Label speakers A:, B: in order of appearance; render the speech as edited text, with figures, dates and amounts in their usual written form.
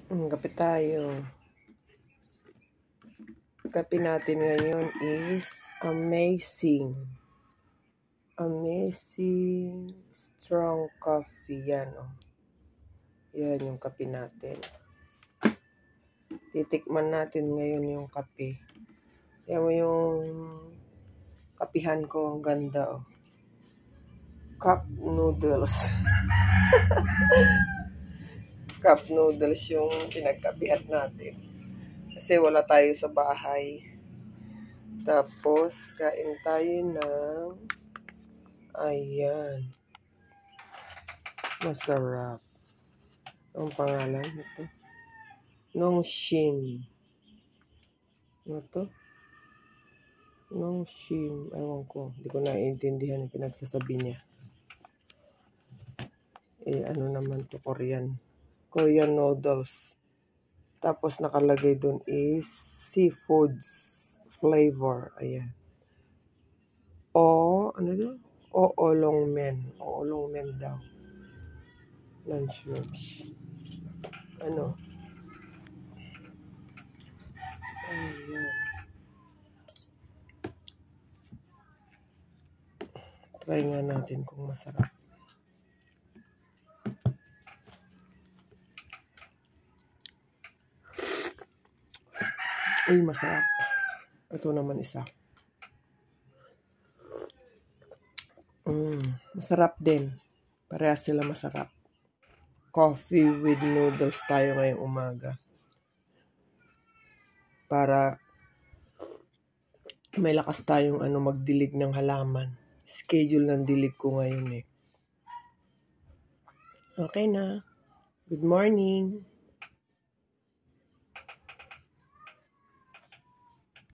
A: Kape tayo. Kape natin ngayon is amazing. Amazing strong coffee. Yan, oh. Yan yung kape natin. Titikman natin ngayon yung kape. Yan mo yung kapihan ko. Ang ganda, oh. Cup noodles. Cup noodles yung pinagkapihan natin. Kasi wala tayo sa bahay. Tapos, kain tayo ng ayan. Masarap. Ang pangalan nito? Nongshim. Ano to? Nongshim. Ewan ko. Hindi ko naiintindihan yung pinagsasabi niya. Ano naman to? Korean. Korean noodles. Tapos nakalagay dun is seafoods flavor. Ayan. Ano yun? Oolongmen. Oolongmen daw. Lunchbox. Ano? Ayan. Try nga natin kung masarap. Uy, masarap. Ito naman isa. Masarap din. Parehas sila masarap. Coffee with noodles tayo ngayong umaga. Para may lakas tayong magdilig ng halaman. Schedule ng dilig ko ngayon eh. Okay na. Good morning.